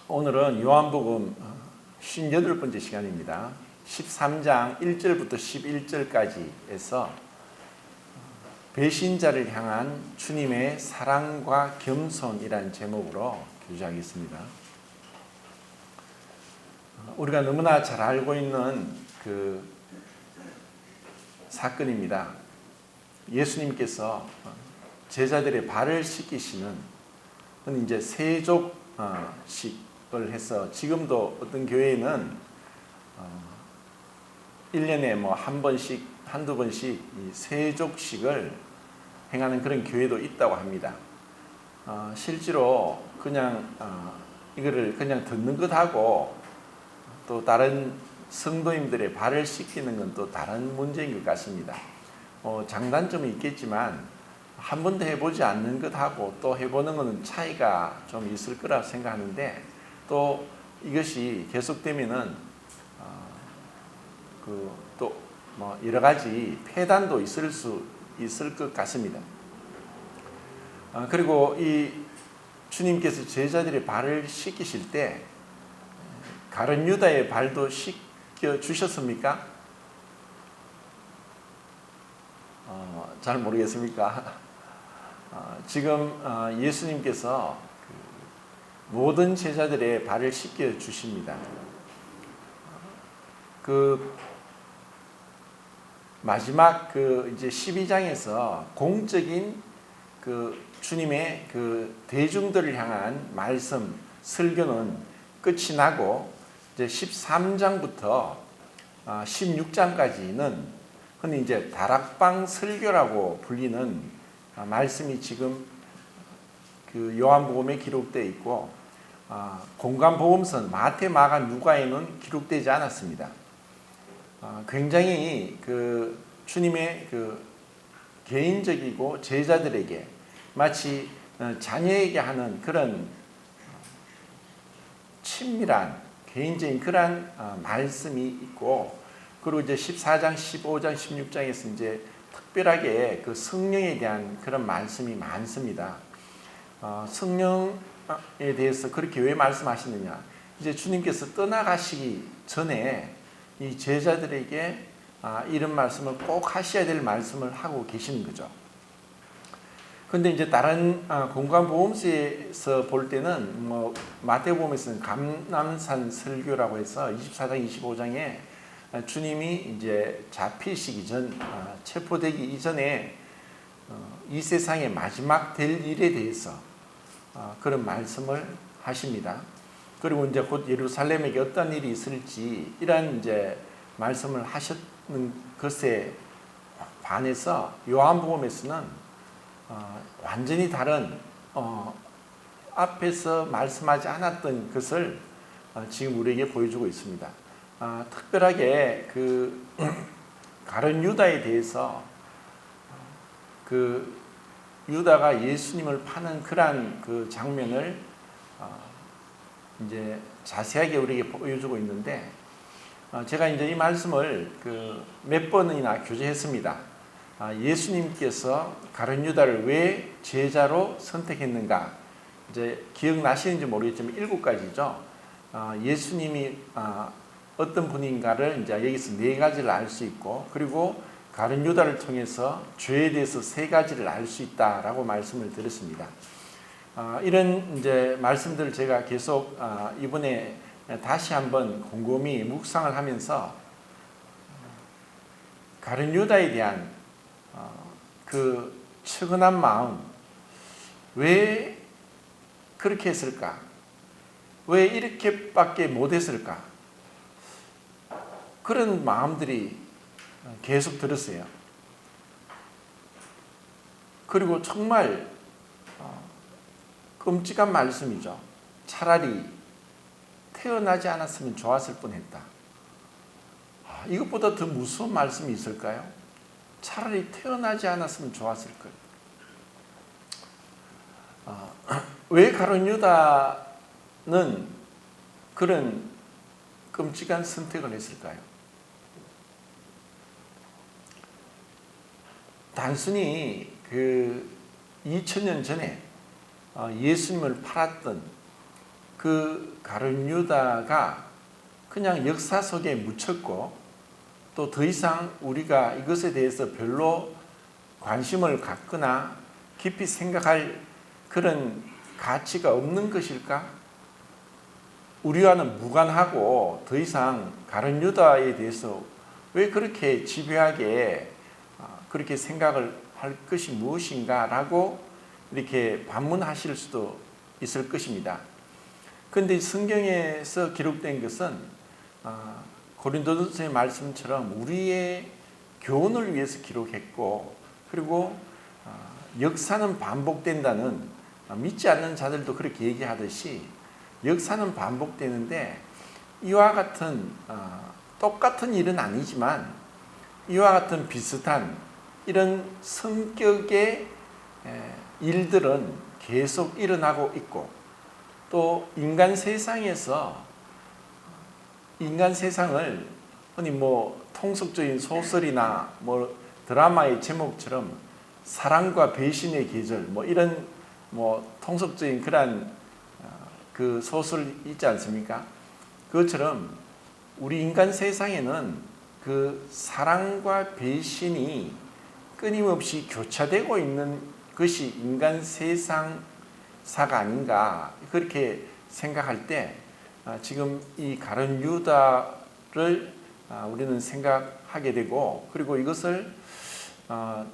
오늘은 요한복음 58번째 시간입니다. 13장 1절부터 11절까지에서 배신자를 향한 주님의 사랑과 겸손이라는 제목으로 교제하겠습니다. 우리가 너무나 잘 알고 있는 그 사건입니다. 예수님께서 제자들의 발을 씻기시는 이제 세족식을 해서 지금도 어떤 교회에는 1년에 한 번씩 한두 번씩 이 세족식을 행하는 그런 교회도 있다고 합니다. 실제로 그냥 이거를 그냥 듣는 것하고 또 다른 성도님들의 발을 씻기는 건 또 다른 문제인 것 같습니다. 장단점이 있겠지만 한 번도 해보지 않는 것하고 또 해보는 것은 차이가 좀 있을 거라 생각하는데, 또 이것이 계속되면은 또 여러 가지 폐단도 있을 것 같습니다. 그리고 이 주님께서 제자들의 발을 씻기실 때 가룟 유다의 발도 씻겨 주셨습니까? 잘 모르겠습니까? 지금 예수님께서 모든 제자들의 발을 씻겨 주십니다. 마지막 이제 12장에서 공적인 주님의 대중들을 향한 말씀 설교는 끝이 나고, 이제 13장부터 16장까지는 흔히 이제 다락방 설교라고 불리는 말씀이 지금 요한복음에 기록되어 있고, 공관복음서 마태, 마가, 누가에는 기록되지 않았습니다. 굉장히 주님의 개인적이고 제자들에게 마치 자녀에게 하는 그런 친밀한 개인적인 그런 말씀이 있고, 그리고 이제 14장, 15장, 16장에서 이제 특별하게 성령에 대한 그런 말씀이 많습니다. 성령에 대해서 그렇게 왜 말씀하시느냐? 이제 주님께서 떠나가시기 전에 이 제자들에게 이런 말씀을 꼭 하셔야 될 말씀을 하고 계시는 거죠. 근데 이제 다른 공관복음서에서 볼 때는 마태복음에서는 감람산 설교라고 해서 24장, 25장에 주님이 이제 잡히시기 전, 체포되기 이전에 이 세상의 마지막 될 일에 대해서 그런 말씀을 하십니다. 그리고 이제 곧 예루살렘에게 어떤 일이 있을지 이런 이제 말씀을 하셨는 것에 반해서 요한복음에서는 완전히 다른 앞에서 말씀하지 않았던 것을 지금 우리에게 보여주고 있습니다. 특별하게 가룟 유다에 대해서 유다가 예수님을 파는 그러한 장면을 이제 자세하게 우리에게 보여주고 있는데, 제가 이제 이 말씀을 몇 번이나 교제했습니다. 예수님께서 가룟 유다를 왜 제자로 선택했는가? 이제 기억나시는지 모르겠지만 7가지죠. 예수님이 어떤 분인가를 이제 여기서 4가지를 알 수 있고, 그리고 가룟 유다를 통해서 죄에 대해서 3가지를 알 수 있다라고 말씀을 드렸습니다. 이런 이제 말씀들을 제가 계속 이번에 다시 한번 곰곰이 묵상을 하면서 가룟 유다에 대한 측은한 마음, 왜 그렇게 했을까? 왜 이렇게밖에 못했을까? 그런 마음들이 계속 들었어요. 그리고 정말 끔찍한 말씀이죠. 차라리 태어나지 않았으면 좋았을 뻔했다. 이것보다 더 무서운 말씀이 있을까요? 차라리 태어나지 않았으면 좋았을 것. 왜 가룟 유다는 그런 끔찍한 선택을 했을까요? 단순히 2000년 전에 예수님을 팔았던 그 가룟 유다가 그냥 역사 속에 묻혔고 또 더 이상 우리가 이것에 대해서 별로 관심을 갖거나 깊이 생각할 그런 가치가 없는 것일까? 우리와는 무관하고 더 이상 가룟 유다에 대해서 왜 그렇게 집요하게 그렇게 생각을 할 것이 무엇인가 라고 이렇게 반문하실 수도 있을 것입니다. 그런데 성경에서 기록된 것은 고린도전서의 말씀처럼 우리의 교훈을 위해서 기록했고, 그리고 역사는 반복된다는, 믿지 않는 자들도 그렇게 얘기하듯이 역사는 반복되는데 이와 같은 똑같은 일은 아니지만 이와 같은 비슷한 이런 성격의 일들은 계속 일어나고 있고, 또 인간 세상에서 인간 세상을 흔히 통속적인 소설이나 드라마의 제목처럼 사랑과 배신의 계절 이런 통속적인 그런 그 소설 있지 않습니까? 그것처럼 우리 인간 세상에는 그 사랑과 배신이 끊임없이 교차되고 있는 것이 인간 세상사가 아닌가, 그렇게 생각할 때 지금 이 가룟 유다를 우리는 생각하게 되고, 그리고 이것을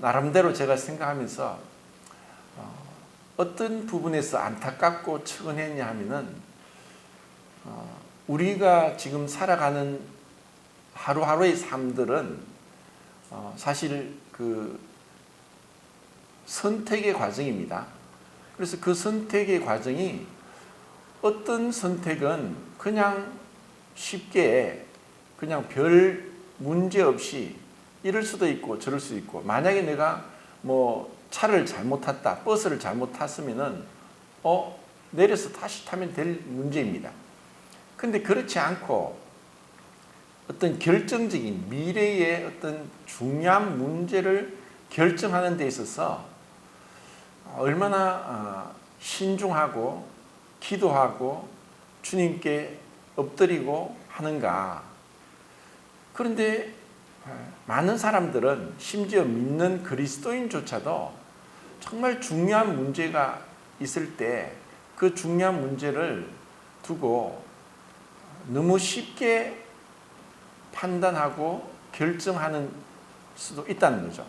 나름대로 제가 생각하면서 어떤 부분에서 안타깝고 측은했냐 하면은 우리가 지금 살아가는 하루하루의 삶들은 사실 그 선택의 과정입니다. 그래서 그 선택의 과정이 어떤 선택은 그냥 쉽게 그냥 별 문제 없이 이럴 수도 있고 저럴 수도 있고, 만약에 내가 차를 잘못 탔다, 버스를 잘못 탔으면은 내려서 다시 타면 될 문제입니다. 근데 그렇지 않고 어떤 결정적인 미래의 어떤 중요한 문제를 결정하는 데 있어서 얼마나 신중하고 기도하고 주님께 엎드리고 하는가. 그런데 많은 사람들은, 심지어 믿는 그리스도인조차도 정말 중요한 문제가 있을 때 그 중요한 문제를 두고 너무 쉽게 판단하고 결정하는 수도 있다는 거죠.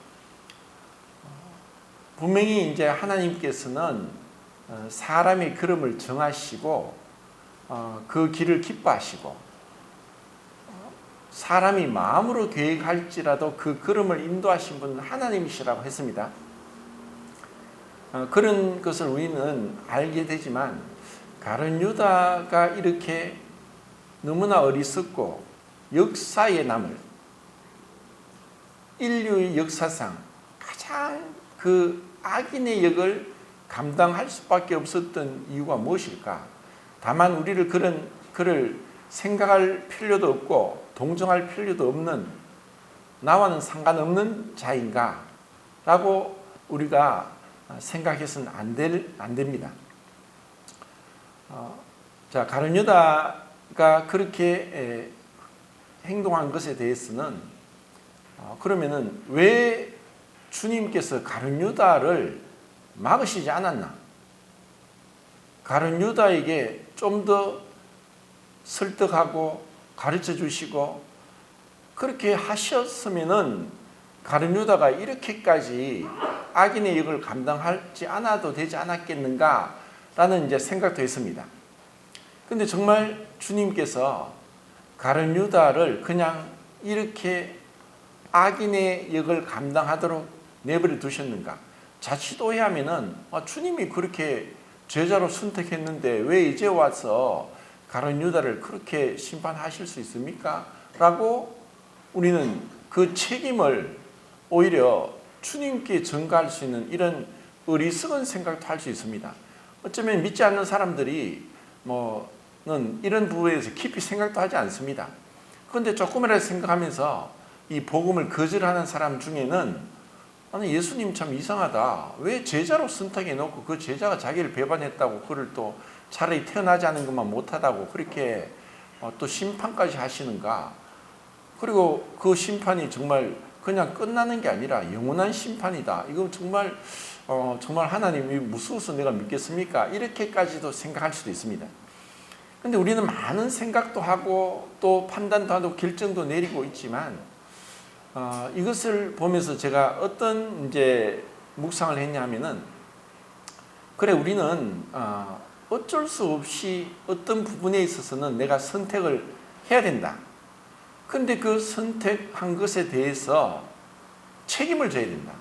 분명히 이제 하나님께서는 사람의 걸음을 정하시고 그 길을 기뻐하시고, 사람이 마음으로 계획할지라도 그 걸음을 인도하신 분은 하나님이시라고 했습니다. 그런 것을 우리는 알게 되지만 가룟 유다가 이렇게 너무나 어리석고 역사에 남을, 인류의 역사상 가장 그 악인의 역을 감당할 수밖에 없었던 이유가 무엇일까? 다만 우리를 그를 생각할 필요도 없고 동정할 필요도 없는, 나와는 상관없는 자인가? 라고 우리가 생각해서는 안 됩니다. 가룟 유다가 그렇게 행동한 것에 대해서는 그러면은 왜 주님께서 가룟 유다를 막으시지 않았나? 가룟 유다에게 좀 더 설득하고 가르쳐 주시고 그렇게 하셨으면은 가룟 유다가 이렇게까지 악인의 역을 감당하지 않아도 되지 않았겠는가라는 이제 생각도 했습니다. 근데 정말 주님께서 가룟 유다를 그냥 이렇게 악인의 역을 감당하도록 내버려 두셨는가? 자칫 오해하면은 주님이 그렇게 제자로 선택했는데 왜 이제 와서 가룟 유다를 그렇게 심판하실 수 있습니까? 라고 우리는 그 책임을 오히려 주님께 전가할 수 있는 이런 어리석은 생각도 할 수 있습니다. 어쩌면 믿지 않는 사람들이 이런 부분에서 깊이 생각도 하지 않습니다. 그런데 조금이라도 생각하면서 이 복음을 거절하는 사람 중에는 예수님 참 이상하다, 왜 제자로 선택해 놓고 그 제자가 자기를 배반했다고 그를 또 차라리 태어나지 않은 것만 못하다고 그렇게 또 심판까지 하시는가? 그리고 그 심판이 정말 그냥 끝나는 게 아니라 영원한 심판이다. 이거 정말 정말 하나님이 무서워서 내가 믿겠습니까? 이렇게까지도 생각할 수도 있습니다. 근데 우리는 많은 생각도 하고 또 판단도 하고 결정도 내리고 있지만 이것을 보면서 제가 어떤 이제 묵상을 했냐면은 그래 우리는 어쩔 수 없이 어떤 부분에 있어서는 내가 선택을 해야 된다. 근데 그 선택한 것에 대해서 책임을 져야 된다.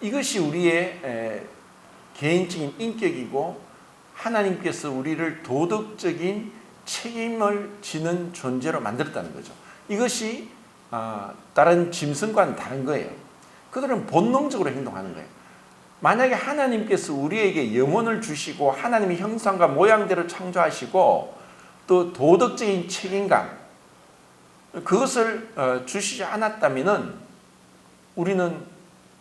이것이 우리의 개인적인 인격이고 하나님께서 우리를 도덕적인 책임을 지는 존재로 만들었다는 거죠. 이것이 다른 짐승과는 다른 거예요. 그들은 본능적으로 행동하는 거예요. 만약에 하나님께서 우리에게 영혼을 주시고 하나님의 형상과 모양대로 창조하시고 또 도덕적인 책임감 그것을 주시지 않았다면 우리는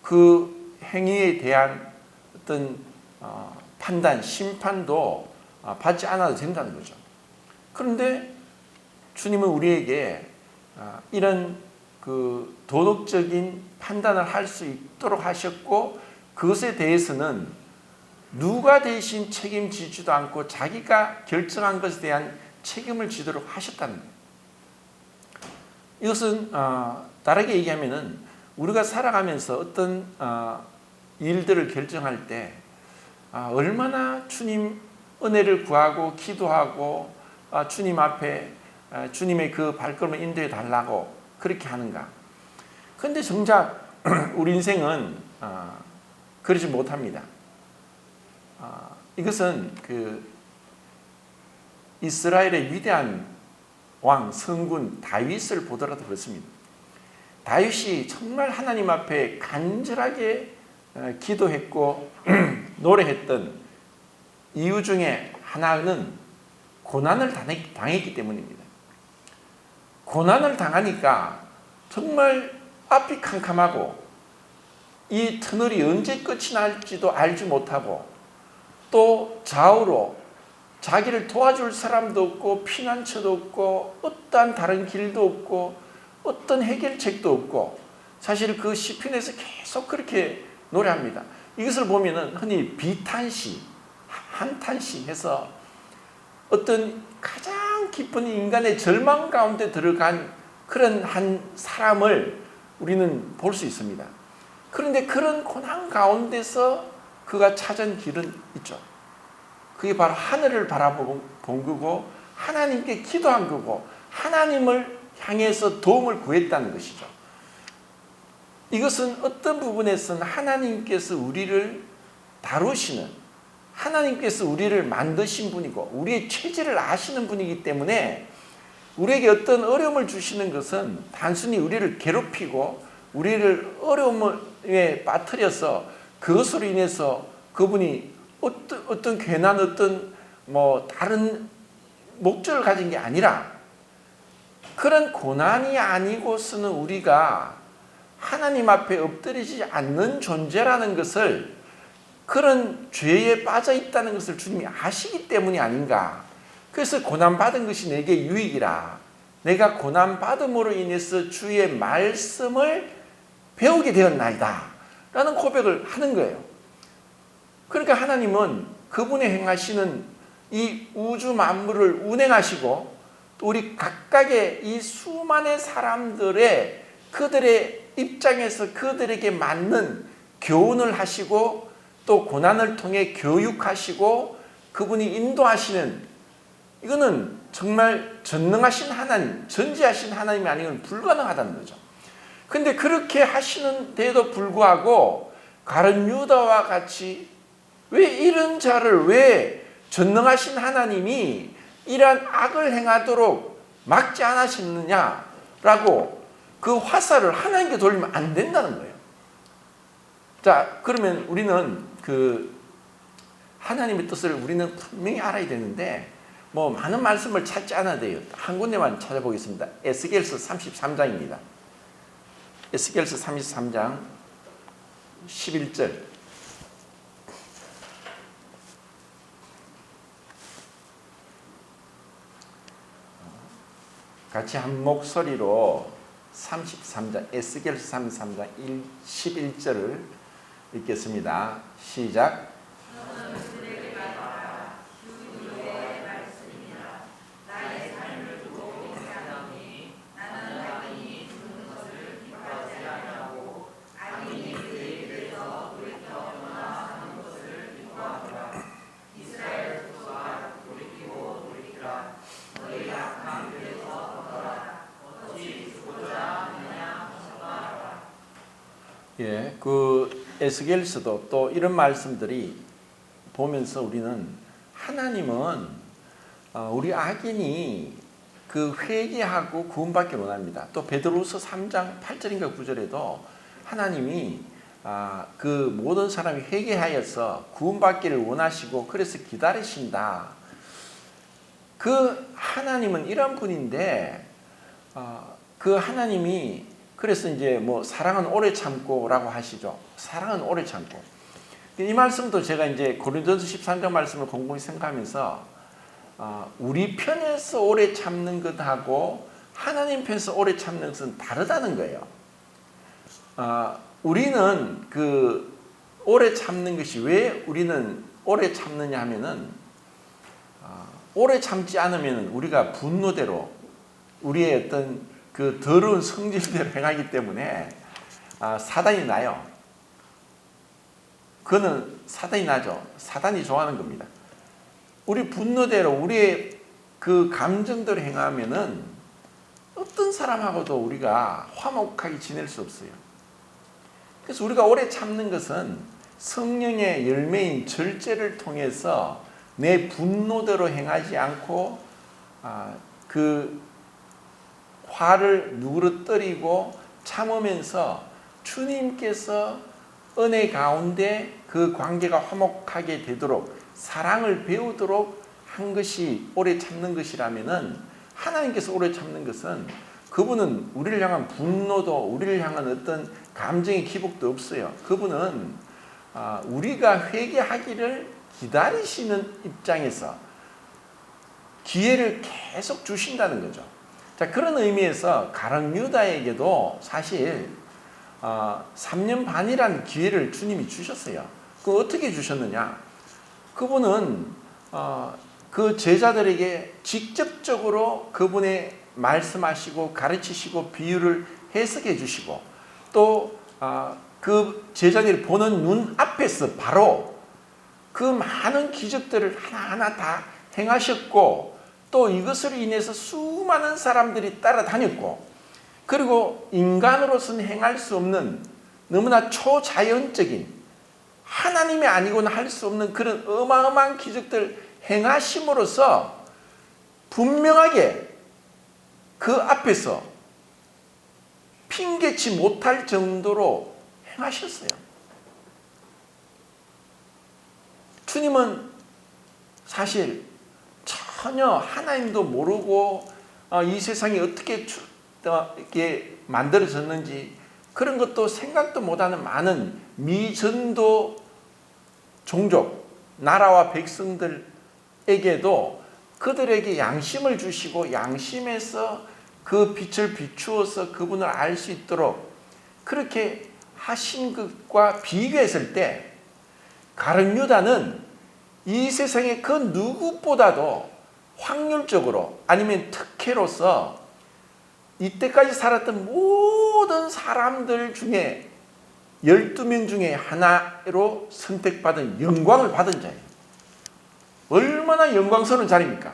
그 행위에 대한 어떤 판단, 심판도 받지 않아도 된다는 거죠. 그런데 주님은 우리에게 이런 그 도덕적인 판단을 할 수 있도록 하셨고 그것에 대해서는 누가 대신 책임지지도 않고 자기가 결정한 것에 대한 책임을 지도록 하셨다는 거예요. 이것은 다르게 얘기하면은 우리가 살아가면서 어떤 일들을 결정할 때 얼마나 주님 은혜를 구하고 기도하고 주님 앞에 주님의 그 발걸음을 인도해 달라고 그렇게 하는가. 그런데 정작 우리 인생은 그러지 못합니다. 이것은 그 이스라엘의 위대한 왕, 성군 다윗을 보더라도 그렇습니다. 다윗이 정말 하나님 앞에 간절하게 기도했고 노래했던 이유 중에 하나는 고난을 당했기 때문입니다. 고난을 당하니까 정말 앞이 캄캄하고 이 터널이 언제 끝이 날지도 알지 못하고 또 좌우로 자기를 도와줄 사람도 없고 피난처도 없고 어떠한 다른 길도 없고 어떤 해결책도 없고 사실 그 시편에서 계속 그렇게 노래합니다. 이것을 보면은 흔히 비탄시, 한탄시 해서 어떤 가장 깊은 인간의 절망 가운데 들어간 그런 한 사람을 우리는 볼 수 있습니다. 그런데 그런 고난 가운데서 그가 찾은 길은 있죠. 그게 바로 하늘을 바라본 거고 하나님께 기도한 거고 하나님을 향해서 도움을 구했다는 것이죠. 이것은 어떤 부분에서는 하나님께서 우리를 다루시는 하나님께서 우리를 만드신 분이고 우리의 체질을 아시는 분이기 때문에 우리에게 어떤 어려움을 주시는 것은 단순히 우리를 괴롭히고 우리를 어려움에 빠뜨려서 그것으로 인해서 그분이 어떤 괜한 어떤 다른 목적을 가진 게 아니라 그런 고난이 아니고서는 우리가 하나님 앞에 엎드리지 않는 존재라는 것을 그런 죄에 빠져 있다는 것을 주님이 아시기 때문이 아닌가. 그래서 고난받은 것이 내게 유익이라. 내가 고난받음으로 인해서 주의 말씀을 배우게 되었나이다 라는 고백을 하는 거예요. 그러니까 하나님은 그분의 행하시는 이 우주 만물을 운행하시고 또 우리 각각의 이 수많은 사람들의 그들의 입장에서 그들에게 맞는 교훈을 하시고 또 고난을 통해 교육하시고 그분이 인도하시는 이거는 정말 전능하신 하나님, 전지하신 하나님이 아니면 불가능하다는 거죠. 근데 그렇게 하시는데도 불구하고 가룟 유다와 같이 왜 이런 자를 왜 전능하신 하나님이 이러한 악을 행하도록 막지 않으셨느냐라고 그 화살을 하나님께 돌리면 안 된다는 거예요. 자, 그러면 우리는 그 하나님의 뜻을 우리는 분명히 알아야 되는데 많은 말씀을 찾지 않아도 돼요. 한 군데만 찾아보겠습니다. 에스겔서 33장입니다. 에스겔서 33장 11절 같이 한 목소리로 33장 에스겔서 33장 11절을 읽겠습니다. 시작. 예, 그 에스겔서도 또 이런 말씀들이 보면서 우리는 하나님은 우리 악인이 그 회개하고 구원받기를 원합니다. 또 베드로서 3장 8절인가 9절에도 하나님이 그 모든 사람이 회개하여서 구원받기를 원하시고 그래서 기다리신다. 그 하나님은 이런 분인데 그 하나님이 그래서 이제 뭐 사랑은 오래 참고라고 하시죠. 사랑은 오래 참고. 이 말씀도 제가 이제 고린도전서 13장 말씀을 곰곰이 생각하면서 우리 편에서 오래 참는 것하고 하나님 편에서 오래 참는 것은 다르다는 거예요. 우리는 그 오래 참는 것이 왜 우리는 오래 참느냐 하면은 오래 참지 않으면 우리가 분노대로 우리의 어떤 그 더러운 성질대로 행하기 때문에 사단이 나요. 그거는 사단이 나죠. 사단이 좋아하는 겁니다. 우리 분노대로 우리의 그 감정대로 행하면은 어떤 사람하고도 우리가 화목하게 지낼 수 없어요. 그래서 우리가 오래 참는 것은 성령의 열매인 절제를 통해서 내 분노대로 행하지 않고 그 화를 누그러뜨리고 참으면서 주님께서 은혜 가운데 그 관계가 화목하게 되도록 사랑을 배우도록 한 것이 오래 참는 것이라면은 하나님께서 오래 참는 것은 그분은 우리를 향한 분노도 우리를 향한 어떤 감정의 기복도 없어요. 그분은 우리가 회개하기를 기다리시는 입장에서 기회를 계속 주신다는 거죠. 자, 그런 의미에서 가룟 유다에게도 사실 3년 반이라는 기회를 주님이 주셨어요. 그 어떻게 주셨느냐? 그분은 그 제자들에게 직접적으로 그분의 말씀하시고 가르치시고 비유를 해석해 주시고 또 그 제자들이 보는 눈 앞에서 바로 그 많은 기적들을 하나하나 다 행하셨고 또 이것으로 인해서 수많은 사람들이 따라다녔고 그리고 인간으로서는 행할 수 없는 너무나 초자연적인 하나님이 아니고는 할 수 없는 그런 어마어마한 기적들 행하심으로써 분명하게 그 앞에서 핑계치 못할 정도로 행하셨어요. 주님은 사실 전혀 하나님도 모르고 이 세상이 어떻게 이렇게 만들어졌는지 그런 것도 생각도 못하는 많은 미전도 종족, 나라와 백성들에게도 그들에게 양심을 주시고 양심에서 그 빛을 비추어서 그분을 알 수 있도록 그렇게 하신 것과 비교했을 때 가룟 유다는 이 세상의 그 누구보다도 확률적으로 아니면 특혜로서 이때까지 살았던 모든 사람들 중에 12명 중에 하나로 선택받은 영광을 받은 자예요. 얼마나 영광스러운 자리입니까?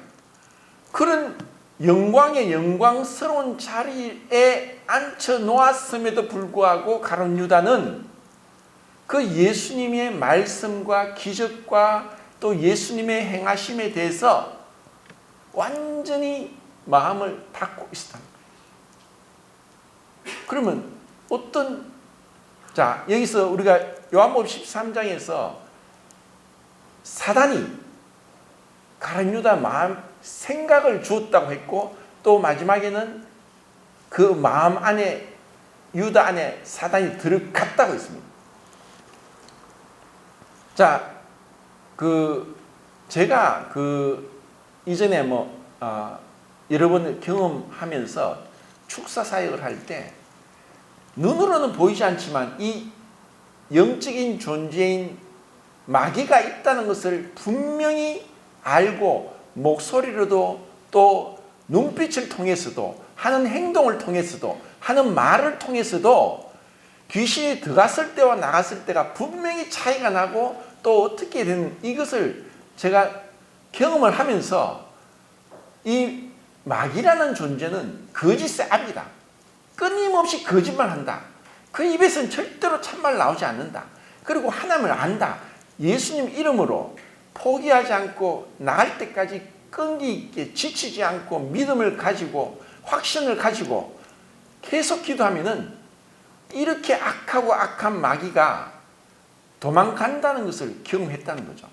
그런 영광의 영광스러운 자리에 앉혀 놓았음에도 불구하고 가룟 유다는 그 예수님의 말씀과 기적과 또 예수님의 행하심에 대해서 완전히 마음을 닫고 있었다. 그러면 자, 여기서 우리가 요한복음 13장에서 사단이 가룟 유다 마음 생각을 주었다고 했고 또 마지막에는 그 마음 안에 유다 안에 사단이 들어갔다고 했습니다. 자, 제가 이전에 여러 번 경험하면서 축사 사역을 할 때 눈으로는 보이지 않지만 이 영적인 존재인 마귀가 있다는 것을 분명히 알고 목소리로도 또 눈빛을 통해서도 하는 행동을 통해서도 하는 말을 통해서도 귀신이 들어갔을 때와 나갔을 때가 분명히 차이가 나고 또 어떻게 되는 이것을 제가 경험을 하면서 이 마귀라는 존재는 거짓의 압이다. 끊임없이 거짓말한다. 그 입에서는 절대로 참말 나오지 않는다. 그리고 하나님을 안다. 예수님 이름으로 포기하지 않고 나갈 때까지 끈기 있게 지치지 않고 믿음을 가지고 확신을 가지고 계속 기도하면은 이렇게 악하고 악한 마귀가 도망간다는 것을 경험했다는 거죠.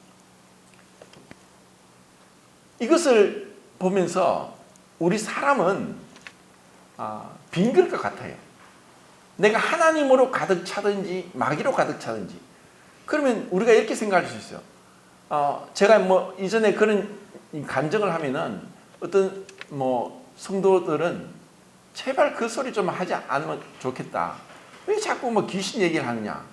이것을 보면서 우리 사람은 빈 그릇과 같아요. 내가 하나님으로 가득 차든지 마귀로 가득 차든지 그러면 우리가 이렇게 생각할 수 있어요. 제가 뭐 이전에 그런 간증을 하면은 어떤 뭐 성도들은 제발 그 소리 좀 하지 않으면 좋겠다. 왜 자꾸 뭐 귀신 얘기를 하느냐.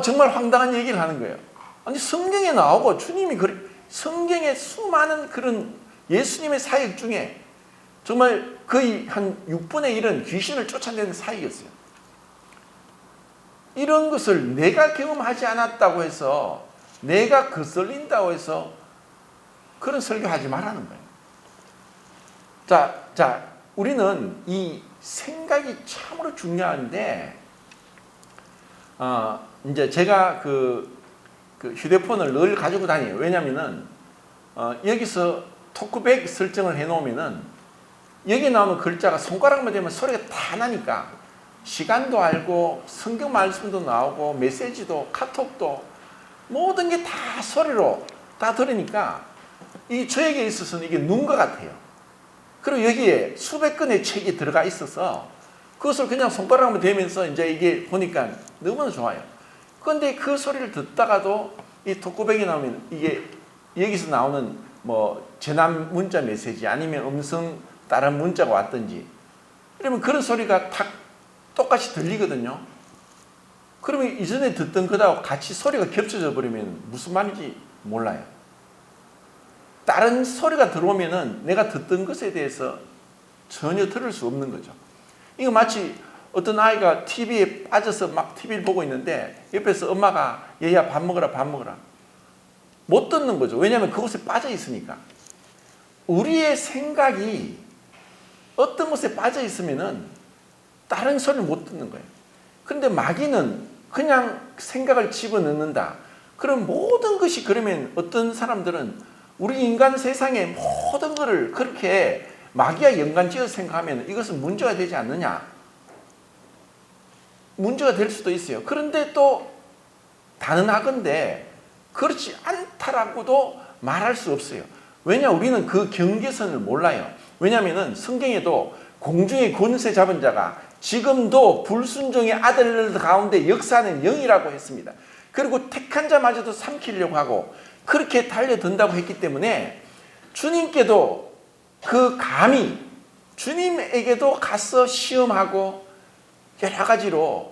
정말 황당한 얘기를 하는 거예요. 아니 성경에 나오고 주님이 성경에 수많은 그런 예수님의 사역 중에 정말 거의 한 6분의 1은 귀신을 쫓아내는 사역이었어요. 이런 것을 내가 경험하지 않았다고 해서 내가 거슬린다고 해서 그런 설교하지 말라는 거예요. 자, 우리는 이 생각이 참으로 중요한데, 이제 제가 그 휴대폰을 늘 가지고 다녀요. 왜냐면은, 여기서 토크백 설정을 해 놓으면은, 여기 나오는 글자가 손가락만 되면 소리가 다 나니까, 시간도 알고, 성경 말씀도 나오고, 메시지도, 카톡도, 모든 게 다 소리로 다 들으니까, 저에게 있어서는 이게 눈과 같아요. 그리고 여기에 수백 건의 책이 들어가 있어서 그것을 그냥 손가락만 대면서 이제 이게 보니까 너무나 좋아요. 그런데 그 소리를 듣다가도 이 토크백이 나오면 이게 여기서 나오는 뭐 재난 문자 메시지 아니면 음성 다른 문자가 왔든지 그러면 그런 소리가 다 똑같이 들리거든요. 그러면 이전에 듣던 거하고 같이 소리가 겹쳐져 버리면 무슨 말인지 몰라요. 다른 소리가 들어오면은 내가 듣던 것에 대해서 전혀 들을 수 없는 거죠. 이거 마치 어떤 아이가 TV에 빠져서 막 TV를 보고 있는데 옆에서 엄마가 얘야 밥 먹어라 밥 먹어라 못 듣는 거죠. 왜냐하면 그곳에 빠져 있으니까. 우리의 생각이 어떤 것에 빠져 있으면은 다른 소리를 못 듣는 거예요. 그런데 마귀는 그냥 생각을 집어넣는다. 그럼 모든 것이 그러면 어떤 사람들은 우리 인간 세상의 모든 것을 그렇게 마귀와 연관지어서 생각하면 이것은 문제가 되지 않느냐. 문제가 될 수도 있어요. 그런데 또 단언하건대 그렇지 않다라고도 말할 수 없어요. 왜냐 우리는 그 경계선을 몰라요. 왜냐하면 성경에도 공중의 권세 잡은 자가 지금도 불순종의 아들들 가운데 역사하는 영이라고 했습니다. 그리고 택한 자마저도 삼키려고 하고 그렇게 달려든다고 했기 때문에 주님께도 그 감히 주님에게도 가서 시험하고 여러 가지로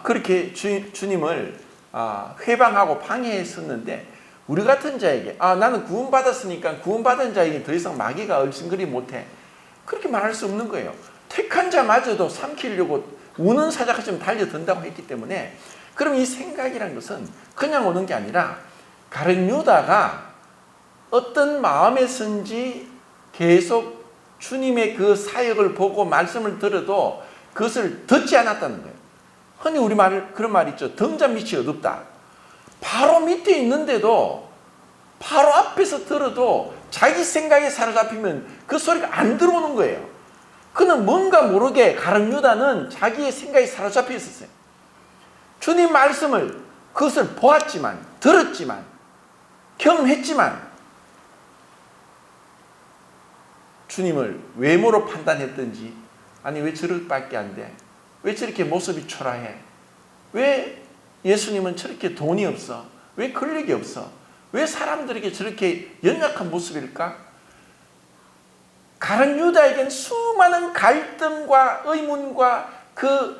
그렇게 주님을 회방하고 방해했었는데 우리 같은 자에게 나는 구원받았으니까 구원받은 자에게 더 이상 마귀가 얼씬거리 못해 그렇게 말할 수 없는 거예요. 택한 자마저도 삼키려고 우는 사자같이 달려든다고 했기 때문에 그럼 이 생각이란 것은 그냥 오는 게 아니라 가룟 유다가 어떤 마음에선지 계속 주님의 그 사역을 보고 말씀을 들어도 그것을 듣지 않았다는 거예요. 흔히 그런 말 있죠. 등잔 밑이 어둡다. 바로 밑에 있는데도 바로 앞에서 들어도 자기 생각에 사로잡히면 그 소리가 안 들어오는 거예요. 그는 뭔가 모르게 가룟 유다는 자기의 생각에 사로잡혀 있었어요. 주님 말씀을 그것을 보았지만 들었지만 경험했지만 주님을 외모로 판단했든지 아니 왜 저렇게밖에 안 돼? 왜 저렇게 모습이 초라해? 왜 예수님은 저렇게 돈이 없어? 왜 권력이 없어? 왜 사람들에게 저렇게 연약한 모습일까? 가룟 유다에겐 수많은 갈등과 의문과 그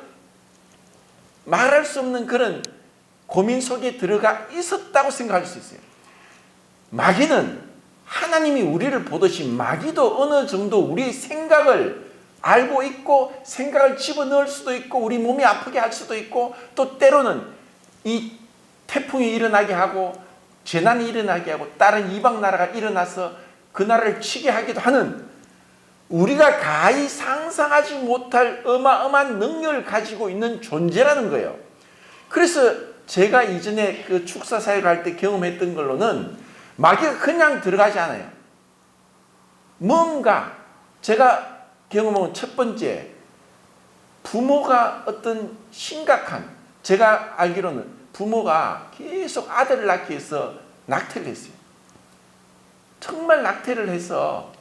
말할 수 없는 그런 고민 속에 들어가 있었다고 생각할 수 있어요. 마귀는 하나님이 우리를 보듯이 마귀도 어느 정도 우리의 생각을 알고 있고 생각을 집어넣을 수도 있고 우리 몸이 아프게 할 수도 있고 또 때로는 이 태풍이 일어나게 하고 재난이 일어나게 하고 다른 이방 나라가 일어나서 그 나라를 치게 하기도 하는 우리가 가히 상상하지 못할 어마어마한 능력을 가지고 있는 존재라는 거예요. 그래서 제가 이전에 그 축사 사역을 할 때 경험했던 걸로는 마귀가 그냥 들어가지 않아요. 뭔가 제가 경험한 첫 번째, 부모가 어떤 심각한, 제가 알기로는 부모가 계속 아들을 낳기 위해서 낙태를 했어요. 정말 낙태를 해서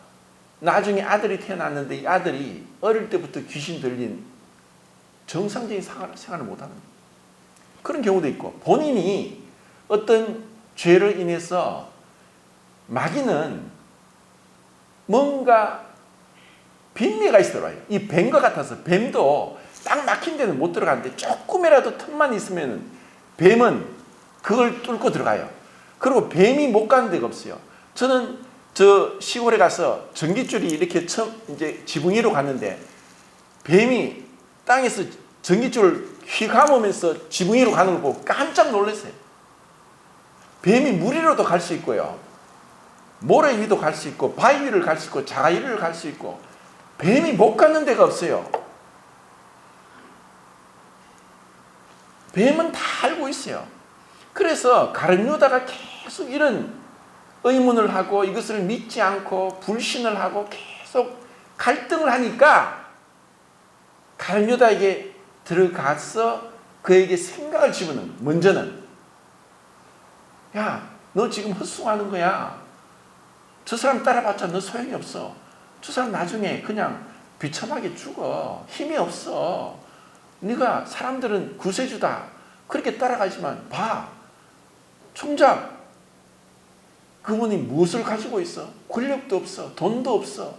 나중에 아들이 태어났는데 이 아들이 어릴 때부터 귀신 들린 정상적인 생활을 못하는 그런 경우도 있고, 본인이 어떤 죄를 인해서 마귀는 뭔가 빈미가 있어요. 이 뱀과 같아서 뱀도 딱 막힌 데는 못 들어가는데 조금이라도 틈만 있으면 뱀은 그걸 뚫고 들어가요. 그리고 뱀이 못 가는 데가 없어요. 저는 저 시골에 가서 전깃줄이 이렇게 처음 이제 지붕 위로 갔는데 뱀이 땅에서 전깃줄을 휘 감으면서 지붕 위로 가는 걸 보고 깜짝 놀랐어요. 뱀이 물 위로도 갈 수 있고요. 모래 위도 갈 수 있고 바위 위를 갈 수 있고 자가 위를 갈 수 있고 뱀이 못 가는 데가 없어요. 뱀은 다 알고 있어요. 그래서 가룟 유다가 계속 이런 의문을 하고 이것을 믿지 않고 불신을 하고 계속 갈등을 하니까 가룟 유다에게 들어가서 그에게 생각을 집어넣는 거예요. 먼저는 야, 너 지금 헛숭하는 거야. 저 사람 따라봤자 너 소용이 없어. 저 사람 나중에 그냥 비참하게 죽어. 힘이 없어. 네가 사람들은 구세주다 그렇게 따라가지만 봐. 정작 그분이 무엇을 가지고 있어? 권력도 없어. 돈도 없어.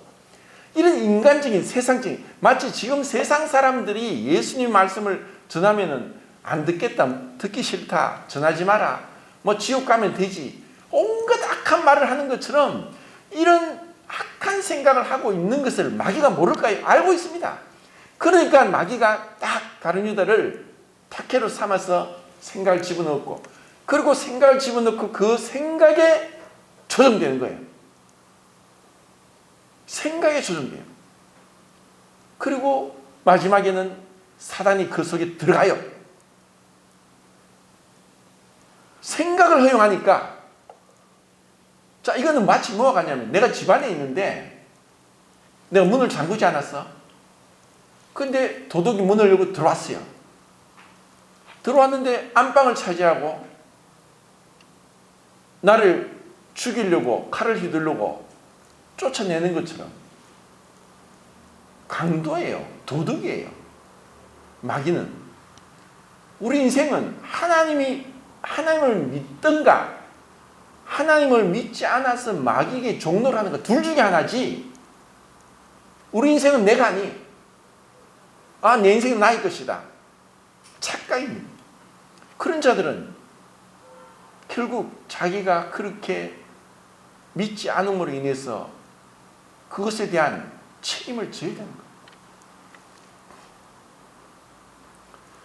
이런 인간적인 세상적인, 마치 지금 세상 사람들이 예수님 말씀을 전하면은 안 듣겠다, 듣기 싫다, 전하지 마라, 뭐 지옥 가면 되지, 온갖 악한 말을 하는 것처럼 이런 악한 생각을 하고 있는 것을 마귀가 모를까요? 알고 있습니다. 그러니까 마귀가 딱 가룟 유다를 탁해로 삼아서 생각을 집어넣었고, 그리고 생각을 집어넣고 그 생각에 조정되는 거예요. 생각에 조정돼요. 그리고 마지막에는 사단이 그 속에 들어가요. 생각을 허용하니까, 자, 이거는 마치 뭐가 같냐면 내가 집안에 있는데 내가 문을 잠그지 않았어. 근데 도둑이 문을 열고 들어왔어요. 들어왔는데 안방을 차지하고 나를 죽이려고 칼을 휘두르고 쫓아내는 것처럼 강도예요. 도둑이에요. 마귀는. 우리 인생은 하나님을 믿든가 하나님을 믿지 않아서 마귀에게 종노를 하는 것 둘 중에 하나지, 우리 인생은 내가 아니. 내 인생은 나의 것이다. 착각입니다. 그런 자들은 결국 자기가 그렇게 믿지 않음으로 인해서 그것에 대한 책임을 져야 되는 거예요.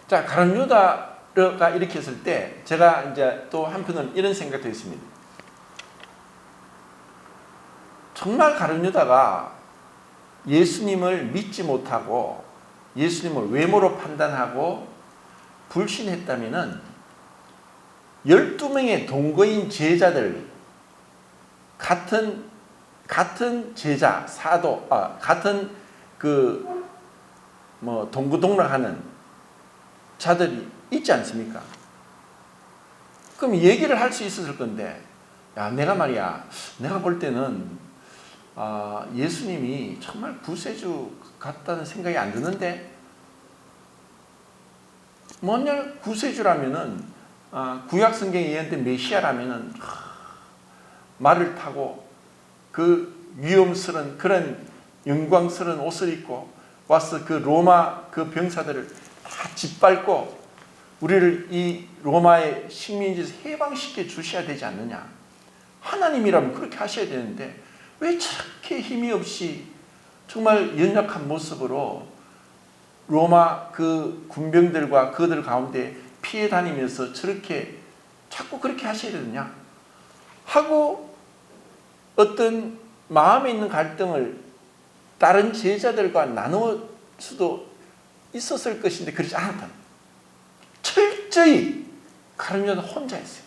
자, 가룟 유다가 이렇게 했을 때 제가 이제 또 한편으로는 이런 생각도 있습니다. 정말 가룟 유다가 예수님을 믿지 못하고 예수님을 외모로 판단하고 불신했다면은 12명의 동거인 제자들, 같은 제자, 사도, 같은 동거동락하는 자들이 있지 않습니까? 그럼 얘기를 할 수 있었을 건데, 야, 내가 볼 때는 예수님이 정말 구세주 같다는 생각이 안 드는데, 뭐냐, 구세주라면은 구약 성경에 예언된 메시아라면은 말을 타고 그 위험스러운 그런 영광스러운 옷을 입고 와서 그 로마 그 병사들을 다 짓밟고 우리를 이 로마의 식민지에서 해방시켜 주셔야 되지 않느냐. 하나님이라면 그렇게 하셔야 되는데 왜 저렇게 힘이 없이 정말 연약한 모습으로 로마 그 군병들과 그들 가운데 피해 다니면서 저렇게 자꾸 그렇게 하셔야 되느냐 하고 어떤 마음에 있는 갈등을 다른 제자들과 나눌 수도 있었을 것인데 그렇지 않았다. 철저히 가룟 유다 혼자 했어요.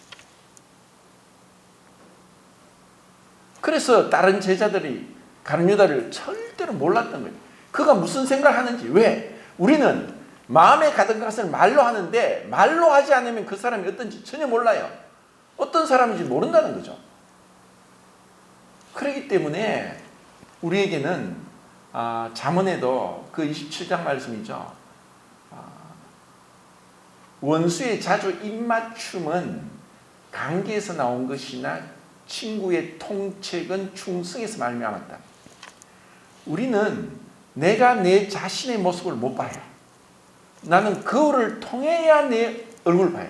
그래서 다른 제자들이 가룟 유다를 절대로 몰랐던 거예요. 그가 무슨 생각을 하는지. 왜? 우리는 마음에 가득한 것을 말로 하는데 말로 하지 않으면 그 사람이 어떤지 전혀 몰라요. 어떤 사람인지 모른다는 거죠. 그렇기 때문에 우리에게는 잠언에도 그 27장 말씀이죠. 원수의 자주 입맞춤은 관계에서 나온 것이나 친구의 통책은 충성에서 말미암았다. 우리는 내가 내 자신의 모습을 못 봐요. 나는 거울을 통해야 내 얼굴을 봐요.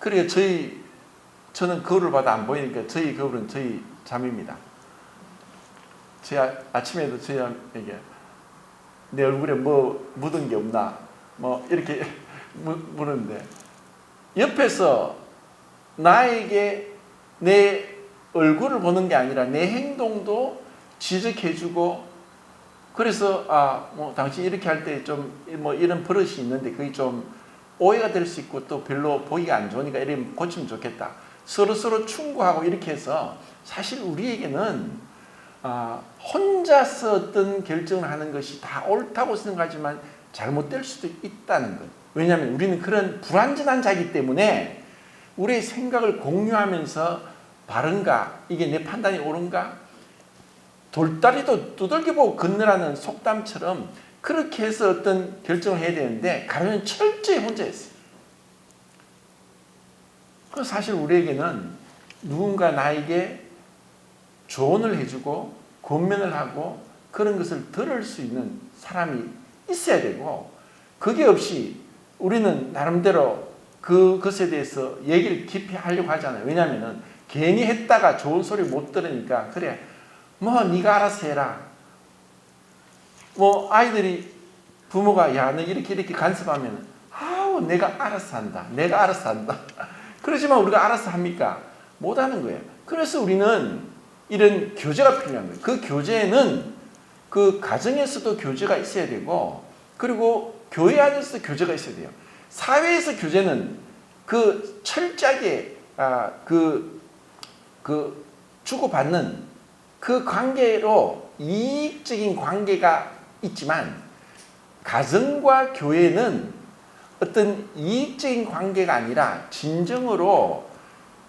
그러니까 저는 거울을 봐도 안 보이니까 저희 거울은 저희 자매입니다. 제 아침에도 저희에게 내 얼굴에 뭐 묻은 게 없나 뭐 이렇게 물었는데 옆에서 나에게 내 얼굴을 보는 게 아니라 내 행동도 지적해주고 그래서 뭐 당신 이렇게 할 때 좀 뭐 이런 버릇이 있는데 그게 좀 오해가 될 수 있고 또 별로 보기가 안 좋으니까 이러면 고치면 좋겠다. 서로 충고하고 이렇게 해서 사실 우리에게는 혼자서 어떤 결정을 하는 것이 다 옳다고 생각하지만 잘못될 수도 있다는 것. 왜냐하면 우리는 그런 불완전한 자이기 때문에 우리의 생각을 공유하면서 바른가? 이게 내 판단이 옳은가? 돌다리도 두들겨 보고 걷느라는 속담처럼 그렇게 해서 어떤 결정을 해야 되는데 가룟은 철저히 혼자 했어요. 그래서 사실 우리에게는 누군가 나에게 조언을 해주고 권면을 하고 그런 것을 들을 수 있는 사람이 있어야 되고 그게 없이 우리는 나름대로 그것에 대해서 얘기를 깊이 하려고 하잖아요. 왜냐하면 괜히 했다가 좋은 소리 못 들으니까 그래 뭐 네가 알아서 해라. 뭐 아이들이 부모가 야 너 이렇게 간섭하면 아우 내가 알아서 한다. 내가 알아서 한다. 그러지만 우리가 알아서 합니까? 못하는 거예요. 그래서 우리는 이런 교제가 필요한 거예요. 그 교제는 그 가정에서도 교제가 있어야 되고 그리고 교회 안에서도 교제가 있어야 돼요. 사회에서 교제는 그 철저하게 그 주고받는 그 관계로 이익적인 관계가 있지만 가정과 교회는 어떤 이익적인 관계가 아니라 진정으로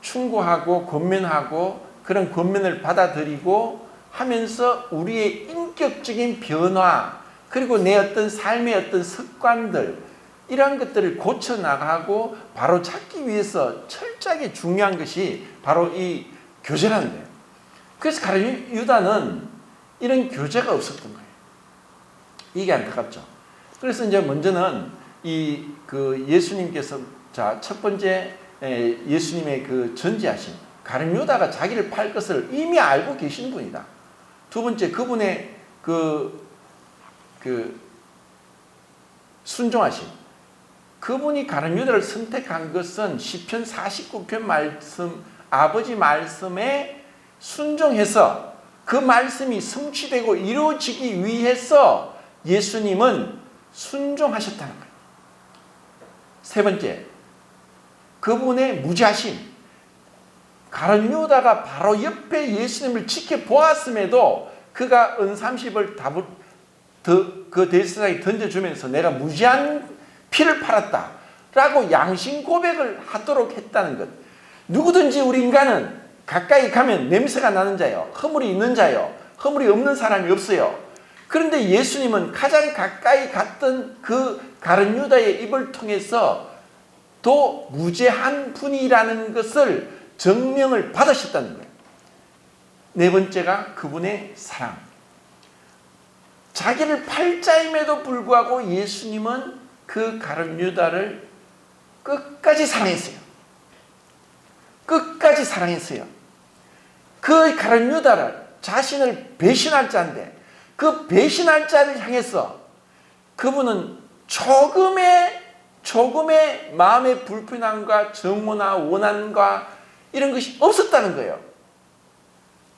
충고하고 권면하고 그런 권면을 받아들이고 하면서 우리의 인격적인 변화 그리고 내 어떤 삶의 어떤 습관들 이러한 것들을 고쳐나가고 바로 찾기 위해서 철저하게 중요한 것이 바로 이 교제라는 거예요. 그래서 가룟 유다는 이런 교제가 없었던 거예요. 이게 안타깝죠. 그래서 이제 먼저는 그 예수님께서 첫 번째 예수님의 그 전제하신 가룟 유다가 자기를 팔 것을 이미 알고 계신 분이다. 두 번째 그분의 그 순종하심. 그분이 가룟 유다를 선택한 것은 시편 49편 말씀 아버지 말씀에 순종해서 그 말씀이 성취되고 이루어지기 위해서 예수님은 순종하셨다는 거예요. 세 번째, 그분의 무지하심. 가룟 유다가 바로 옆에 예수님을 지켜보았음에도 그가 은 30을 그 대제사장에 던져주면서 내가 무지한 피를 팔았다 라고 양심 고백을 하도록 했다는 것. 누구든지 우리 인간은 가까이 가면 냄새가 나는 자요, 허물이 있는 자요, 허물이 없는 사람이 없어요. 그런데 예수님은 가장 가까이 갔던 그 가룟 유다의 입을 통해서 또 무죄한 분이라는 것을 증명을 받으셨다는 거예요. 네 번째가 그분의 사랑. 자기를 팔자임에도 불구하고 예수님은 그 가룟 유다를 끝까지 사랑했어요. 끝까지 사랑했어요. 그 가룟 유다를 자신을 배신할 자인데 그 배신할 자를 향해서 그분은 조금의 마음의 불편함과 정오나 원한과 이런 것이 없었다는 거예요.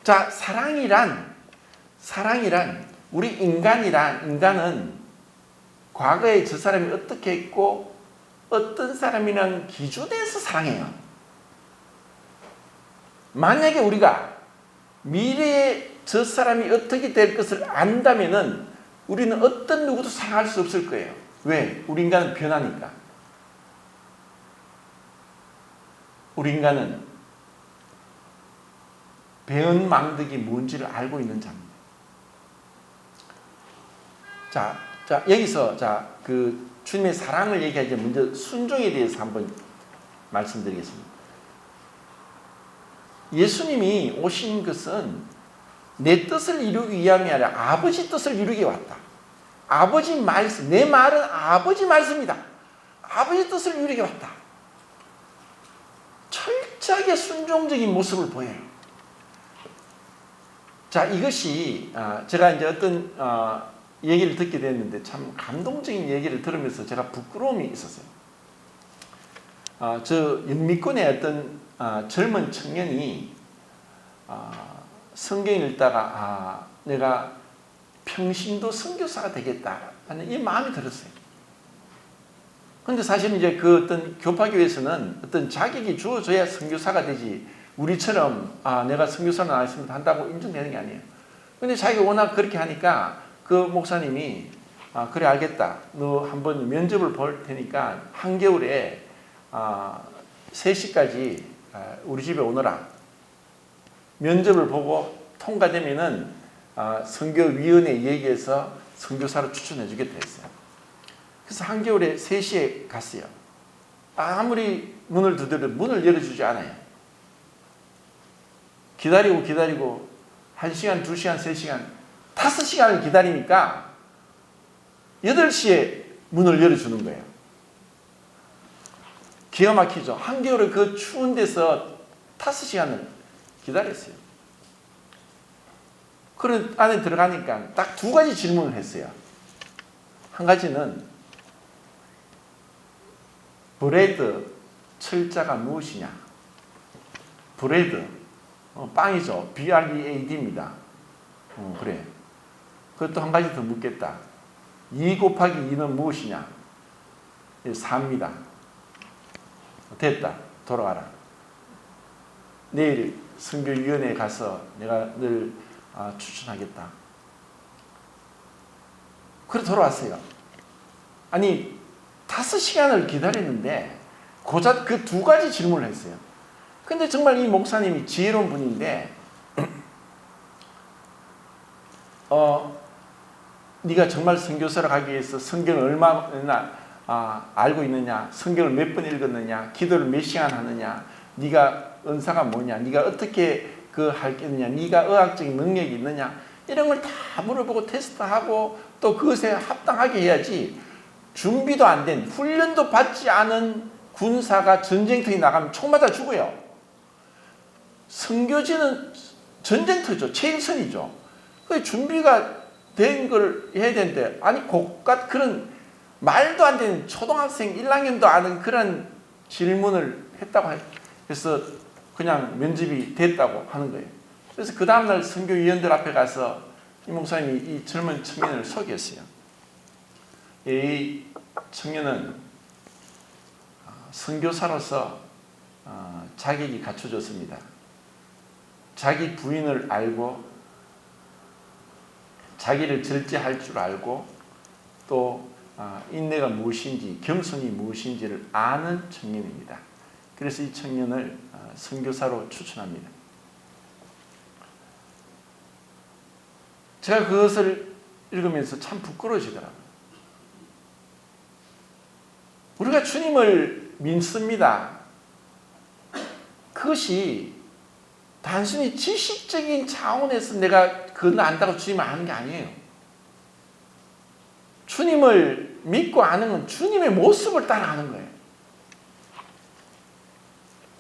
자, 사랑이란 우리 인간은 과거에 저 사람이 어떻게 했고 어떤 사람이랑 기준에서 사랑해요. 만약에 우리가 미래에 저 사람이 어떻게 될 것을 안다면은 우리는 어떤 누구도 사랑할 수 없을 거예요. 왜? 우리 인간은 변하니까. 우리 인간은 배은망덕이 뭔지를 알고 있는 자입니다. 자, 여기서 그 주님의 사랑을 얘기하기 전에 먼저 순종에 대해서 한번 말씀드리겠습니다. 예수님이 오신 것은 내 뜻을 이루기 위함이 아니라 아버지 뜻을 이루기 왔다. 아버지 말씀, 내 말은 아버지 말씀이다. 아버지 뜻을 이루기 왔다. 철저하게 순종적인 모습을 보여요. 자, 이것이 제가 이제 어떤 얘기를 듣게 됐는데 참 감동적인 얘기를 들으면서 제가 부끄러움이 있었어요. 저 영미권의 어떤 젊은 청년이 성경을 읽다가 내가 평신도 선교사가 되겠다 하는 이 마음이 들었어요. 그런데 사실 이제 그 어떤 교파교에서는 어떤 자격이 주어져야 선교사가 되지 우리처럼 내가 선교사는 안 했으면 한다고 인정되는 게 아니에요. 그런데 자기가 워낙 그렇게 하니까 그 목사님이 그래 알겠다. 너 한번 면접을 볼 테니까 한겨울에 3시까지 우리 집에 오너라. 면접을 보고 통과되면은 선교위원회 얘기해서 선교사로 추천해 주겠다 했어요. 그래서 한겨울에 3시에 갔어요. 아무리 문을 두드려도 문을 열어주지 않아요. 기다리고 1시간, 2시간, 3시간, 5시간을 기다리니까 8시에 문을 열어주는 거예요. 기가 막히죠. 한겨울에 그 추운 데서 5시간을 기다렸어요. 그런 안에 들어가니까 딱 2가지 질문을 했어요. 한 가지는 브레드, 철자가 무엇이냐? 브레드, 빵이죠. BREAD입니다. 그래. 그것도 한 가지 더 묻겠다. 2 곱하기 2는 무엇이냐? 4입니다. 됐다. 돌아와라. 내일 선교위원회에 가서 내가 늘 추천하겠다. 그래 돌아왔어요. 아니 5시간을 기다렸는데 고작 그 2가지 질문을 했어요. 근데 정말 이 목사님이 지혜로운 분인데 네가 정말 선교사를 가기 위해서 성경을 얼마나 알고 있느냐, 성경을 몇 번 읽었느냐, 기도를 몇 시간 하느냐, 네가 은사가 뭐냐, 네가 어떻게 할 겠느냐, 네가 의학적인 능력이 있느냐, 이런 걸 다 물어보고 테스트하고 또 그것에 합당하게 해야지. 준비도 안 된, 훈련도 받지 않은 군사가 전쟁터에 나가면 총 맞아 죽어요. 선교지는 전쟁터죠. 최일선이죠. 그 준비가 된 걸 해야 되는데, 아니 고갓 그런 말도 안 되는 초등학생 1학년도 아는 그런 질문을 했다고 해요. 그래서 그냥 면접이 됐다고 하는 거예요. 그래서 그 다음날 선교위원들 앞에 가서 이 목사님이 이 젊은 청년을 소개했어요. 이 청년은 선교사로서 자격이 갖춰졌습니다. 자기 부인을 알고 자기를 절제할 줄 알고 또 인내가 무엇인지 겸손이 무엇인지를 아는 청년입니다. 그래서 이 청년을 선교사로 추천합니다. 제가 그것을 읽으면서 참 부끄러워지더라고요. 우리가 주님을 믿습니다. 그것이 단순히 지식적인 차원에서 내가 그건 안다고 주님을 아는 게 아니에요. 주님을 믿고 아는 건 주님의 모습을 따라가는 거예요.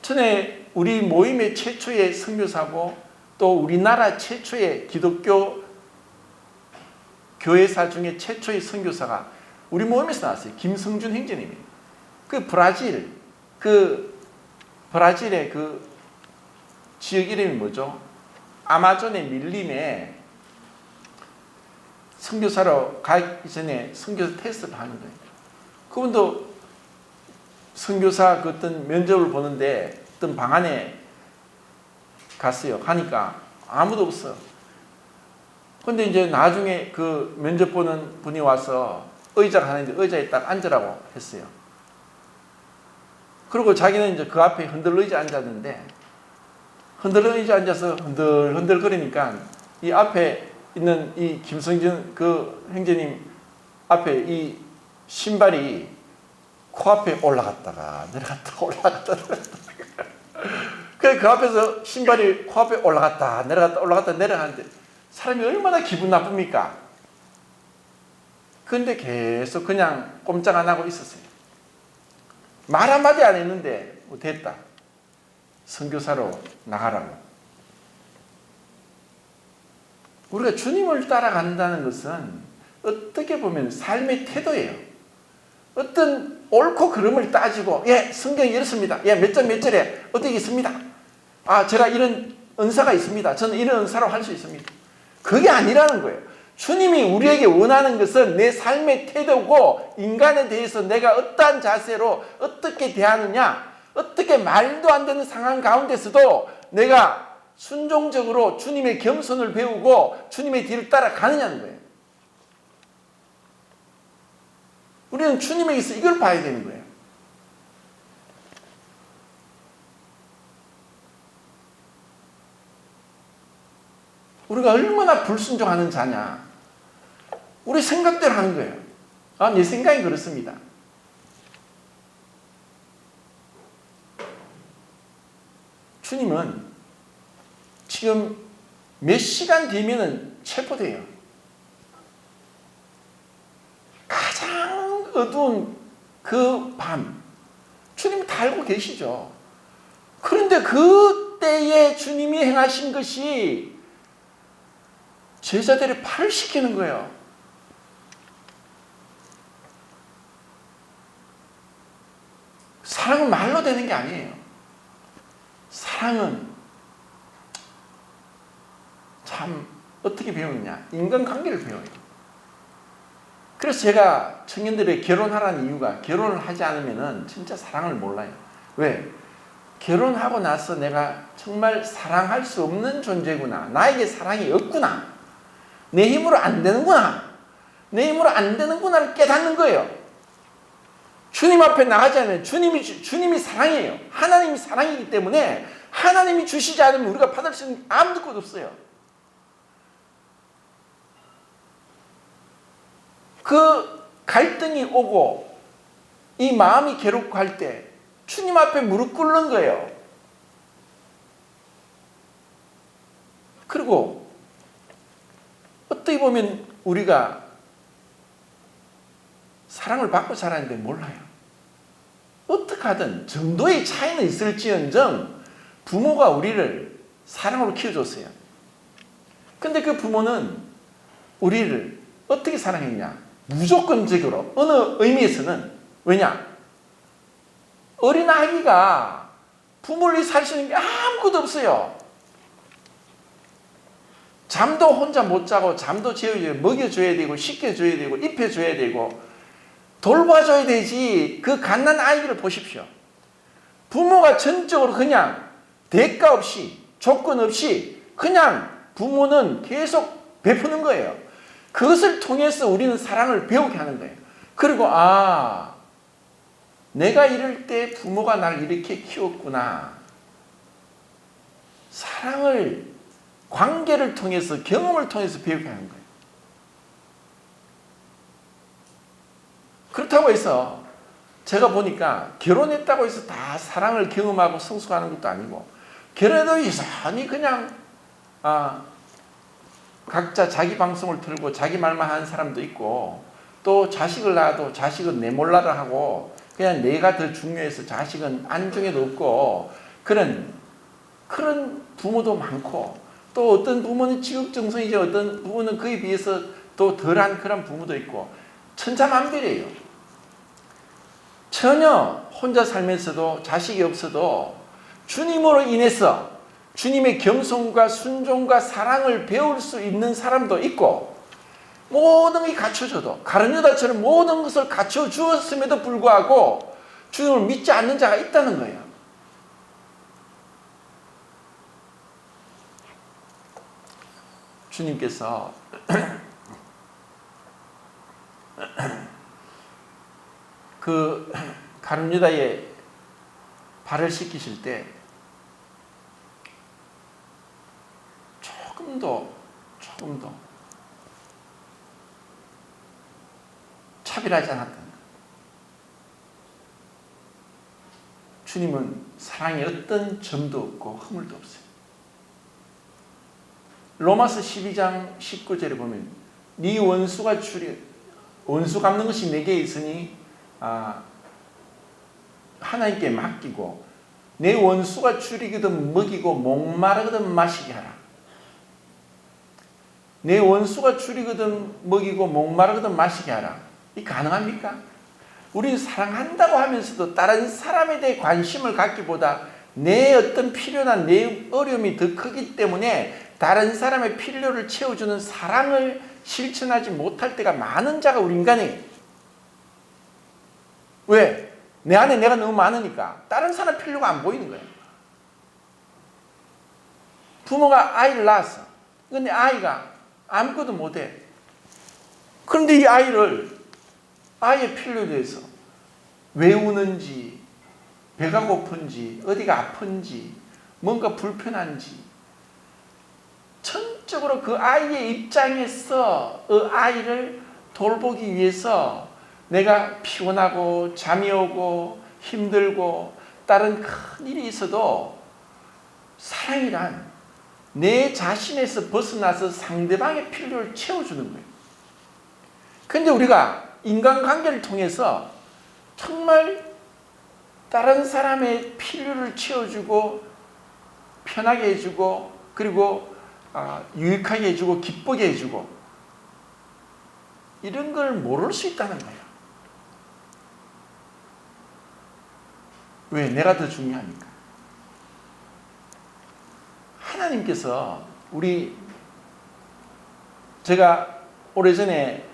전에 우리 모임의 최초의 선교사고 또 우리나라 최초의 기독교 교회사 중에 최초의 선교사가 우리 모임에서 나왔어요. 김성준 형제님이에요. 브라질의 그 지역 이름이 뭐죠? 아마존의 밀림에 선교사로 가기 전에 선교사 테스트를 하는 거예요. 그분도 선교사 그 어떤 면접을 보는데 어떤 방 안에 갔어요. 가니까 아무도 없어. 근데 이제 나중에 그 면접 보는 분이 와서 의자가 하나 있는데 의자에 딱 앉으라고 했어요. 그리고 자기는 이제 그 앞에 흔들 의자 앉았는데 흔들 의자 앉아서 흔들 거리니까 이 앞에 있는 이 김성준 그 형제님 앞에 이 신발이 코앞에 올라갔다가 내려갔다 올라갔다 그래 그 앞에서 신발이 코앞에 올라갔다 내려갔다 내려가는데 사람이 얼마나 기분 나쁩니까? 그런데 계속 그냥 꼼짝 안 하고 있었어요. 말 한마디 안 했는데 됐다. 선교사로 나가라고. 우리가 주님을 따라간다는 것은 어떻게 보면 삶의 태도예요. 어떤 옳고 그름을 따지고 성경이 이렇습니다. 몇 장 몇 절에 어떻게 있습니다. 제가 이런 은사가 있습니다. 저는 이런 은사로 할 수 있습니다. 그게 아니라는 거예요. 주님이 우리에게 원하는 것은 내 삶의 태도고 인간에 대해서 내가 어떠한 자세로 어떻게 대하느냐, 어떻게 말도 안 되는 상황 가운데서도 내가 순종적으로 주님의 겸손을 배우고 주님의 뒤를 따라가느냐는 거예요. 우리는 주님에게서 이걸 봐야 되는 거예요. 우리가 얼마나 불순종하는 자냐. 우리 생각대로 하는 거예요. 내 생각이 그렇습니다. 주님은 지금 몇 시간 뒤면은 체포돼요. 가장 어두운 그 밤, 주님은 다 알고 계시죠. 그런데 그때에 주님이 행하신 것이 제자들의 팔을 씻기는 거예요. 사랑은 말로 되는 게 아니에요. 사랑은 참 어떻게 배우느냐? 인간관계를 배워요. 그래서 제가 청년들에게 결혼하라는 이유가 결혼을 하지 않으면 진짜 사랑을 몰라요. 왜? 결혼하고 나서 내가 정말 사랑할 수 없는 존재구나. 나에게 사랑이 없구나. 내 힘으로 안 되는구나. 내 힘으로 안 되는구나를 깨닫는 거예요. 주님 앞에 나가지 않으면 주님이 사랑이에요. 하나님이 사랑이기 때문에 하나님이 주시지 않으면 우리가 받을 수 있는 아무도 것 없어요. 그 갈등이 오고 이 마음이 괴롭고 할 때 주님 앞에 무릎 꿇는 거예요. 그리고 어떻게 보면 우리가 사랑을 받고 살았는데 몰라요. 어떻게 하든 정도의 차이는 있을지언정 부모가 우리를 사랑으로 키워줬어요. 근데 그 부모는 우리를 어떻게 사랑했냐? 무조건적으로 어느 의미에서는 왜냐? 어린아이가 부모를 살 수 있는 게 아무것도 없어요. 잠도 혼자 못 자고 잠도 재워줘야 먹여줘야 되고 씻겨줘야 되고 입혀줘야 되고 돌봐줘야 되지. 그 갓난 아이들을 보십시오. 부모가 전적으로 그냥 대가 없이 조건 없이 그냥 부모는 계속 베푸는 거예요. 그것을 통해서 우리는 사랑을 배우게 하는 거예요. 그리고 내가 이럴 때 부모가 나를 이렇게 키웠구나. 사랑을 관계를 통해서 경험을 통해서 배우게 하는 거예요. 그렇다고 해서 제가 보니까 결혼했다고 해서 다 사랑을 경험하고 성숙하는 것도 아니고 결혼해도 여전히 그냥 각자 자기 방송을 틀고 자기 말만 하는 사람도 있고 또 자식을 낳아도 자식은 내 몰라라 하고 그냥 내가 더 중요해서 자식은 안중에도 없고 그런 부모도 많고, 또 어떤 부모는 지극정성이지 어떤 부모는 그에 비해서 또 덜한 그런 부모도 있고 천차만별이에요. 전혀 혼자 살면서도 자식이 없어도 주님으로 인해서 주님의 겸손과 순종과 사랑을 배울 수 있는 사람도 있고, 모든 게 갖춰져도 가룟유다처럼 모든 것을 갖춰 주었음에도 불구하고 주님을 믿지 않는 자가 있다는 거예요. 주님께서 그 가룟유다의 발을 씻기실 때 조금도 차별하지 않았던 거예요. 주님은 사랑에 어떤 점도 없고 허물도 없어요. 로마서 12장 19절에 보면 네 원수가 원수 갚는 것이 내게 있으니 하나님께 맡기고 내 원수가 줄이거든 먹이고 목마르거든 마시게 하라. 내 원수가 줄이거든 먹이고 목마르거든 마시게 하라. 이 가능합니까? 우리는 사랑한다고 하면서도 다른 사람에 대해 관심을 갖기보다 내 어떤 필요나 내 어려움이 더 크기 때문에 다른 사람의 필요를 채워주는 사랑을 실천하지 못할 때가 많은 자가 우리 인간이에요. 왜? 내 안에 내가 너무 많으니까 다른 사람 필요가 안 보이는 거예요. 부모가 아이를 낳았어. 근데 아이가 아무것도 못해. 그런데 이 아이의 필요에 대해서 왜 우는지, 배가 고픈지, 어디가 아픈지, 뭔가 불편한지 전적으로 그 아이의 입장에서 그 아이를 돌보기 위해서 내가 피곤하고 잠이 오고 힘들고 다른 큰 일이 있어도 사랑이란 내 자신에서 벗어나서 상대방의 필요를 채워주는 거예요. 그런데 우리가 인간관계를 통해서 정말 다른 사람의 필요를 채워주고 편하게 해주고 그리고 유익하게 해주고 기쁘게 해주고 이런 걸 모를 수 있다는 거예요. 왜? 내가 더 중요하니까. 하나님께서 제가 오래전에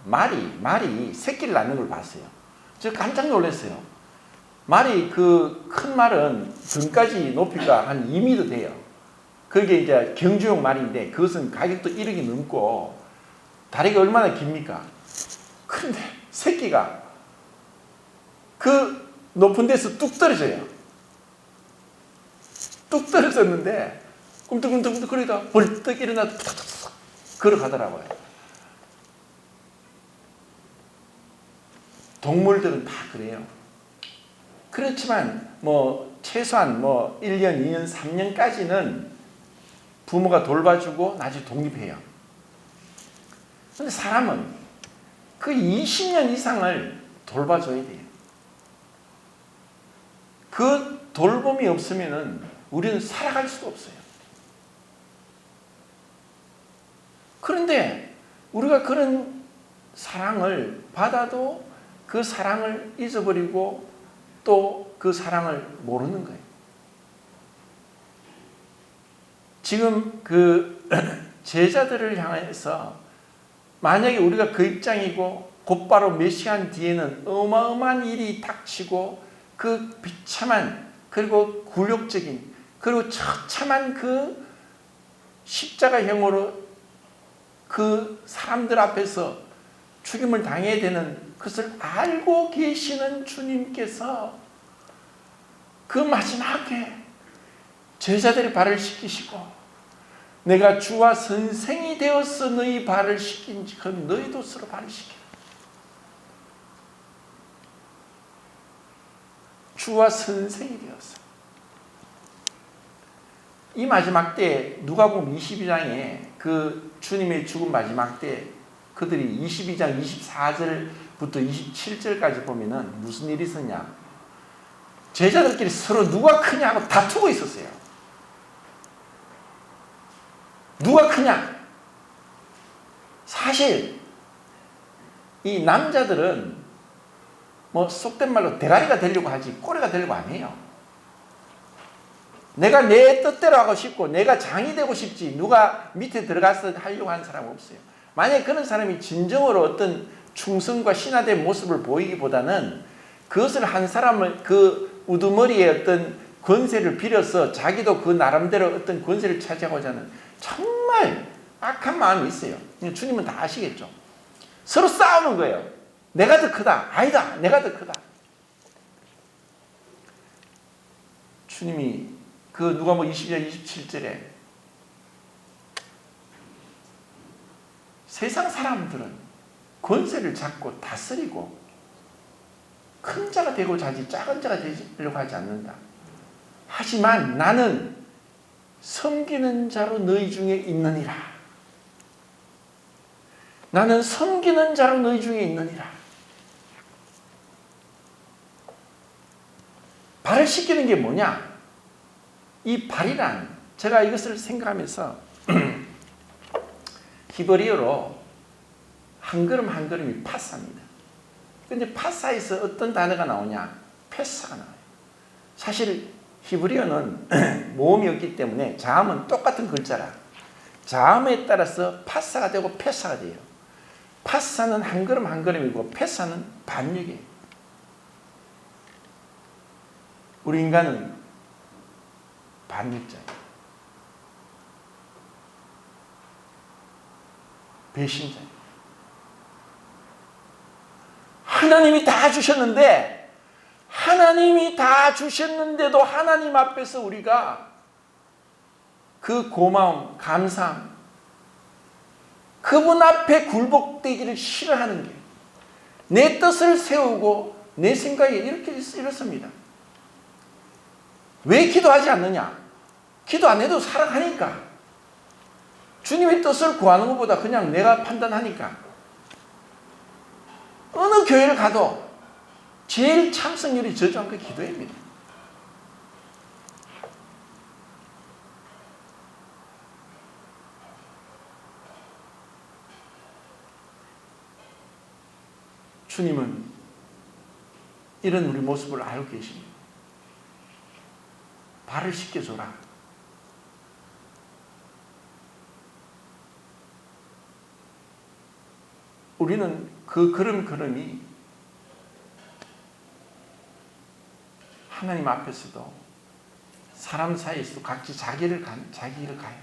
말이 새끼를 낳는 걸 봤어요. 제가 깜짝 놀랐어요. 말이 그 큰 말은 등까지 높이가 한 2m 돼요. 그게 이제 경주용 말인데 그것은 가격도 1억이 넘고 다리가 얼마나 깁니까? 그런데 새끼가 그 높은 데서 뚝 떨어져요. 뚝 떨어졌는데 꿈틀꿈틀 거리다 벌떡 일어나서 툭툭툭 걸어가더라고요. 동물들은 다 그래요. 그렇지만 최소한 1년, 2년, 3년까지는 부모가 돌봐주고 나중에 독립해요. 그런데 사람은 그 20년 이상을 돌봐줘야 돼요. 그 돌봄이 없으면 우리는 살아갈 수가 없어요. 그런데 우리가 그런 사랑을 받아도 그 사랑을 잊어버리고 또 그 사랑을 모르는 거예요. 지금 그 제자들을 향해서 만약에 우리가 그 입장이고 곧바로 몇 시간 뒤에는 어마어마한 일이 닥치고 그 비참한 그리고 굴욕적인 그리고 처참한 그 십자가형으로 그 사람들 앞에서 죽임을 당해야 되는 것을 알고 계시는 주님께서 그 마지막에 제자들의 발을 씻기시고 내가 주와 선생이 되어서 너희 발을 씻긴지 그 너희도 서로 발을 씻기라. 주와 선생이 되어서 이 마지막 때 누가복음 22장에 그 주님의 죽은 마지막 때 그들이 22장 24절부터 27절까지 보면은 무슨 일이 있었냐? 제자들끼리 서로 누가 크냐 하고 다투고 있었어요. 누가 크냐? 사실 이 남자들은 뭐 속된 말로 대가리가 되려고 하지 꼬리가 되려고 안 해요. 내가 내 뜻대로 하고 싶고 내가 장이 되고 싶지 누가 밑에 들어가서 하려고 하는 사람은 없어요. 만약에 그런 사람이 진정으로 어떤 충성과 신화된 모습을 보이기보다는 그것을 한 사람을 그 우두머리에 어떤 권세를 빌어서 자기도 그 나름대로 어떤 권세를 차지하고자 하는 정말 악한 마음이 있어요. 주님은 다 아시겠죠. 서로 싸우는 거예요. 내가 더 크다. 아니다. 내가 더 크다. 주님이 그 누가복음 20장 27절에 세상 사람들은 권세를 잡고 다스리고 큰 자가 되고자 하지 작은 자가 되려고 하지 않는다. 하지만 나는 섬기는 자로 너희 중에 있느니라. 나는 섬기는 자로 너희 중에 있느니라. 발을 씻기는 게 뭐냐? 이 발이란 제가 이것을 생각하면서 히브리어로 한 걸음 한 걸음이 파사입니다. 그런데 파사에서 어떤 단어가 나오냐? 페사가 나와요. 사실 히브리어는 모음이 없기 때문에 자음은 똑같은 글자라 자음에 따라서 파사가 되고 페사가 돼요. 파사는 한 걸음 한 걸음이고 페사는 반역이에요. 우리 인간은 반역자예요. 배신자예요. 하나님이 다 주셨는데 하나님이 다 주셨는데도 하나님 앞에서 우리가 그 고마움, 감사함, 그분 앞에 굴복되기를 싫어하는 게 내 뜻을 세우고 내 생각이 이렇습니다. 왜 기도하지 않느냐? 기도 안 해도 살아가니까. 주님의 뜻을 구하는 것보다 그냥 내가 판단하니까. 어느 교회를 가도 제일 참석률이 저조한 게 기도입니다. 주님은 이런 우리 모습을 알고 계십니다. 발을 씻겨줘라. 우리는 그 걸음걸음이 하나님 앞에서도 사람 사이에서도 각기 자기를 가요.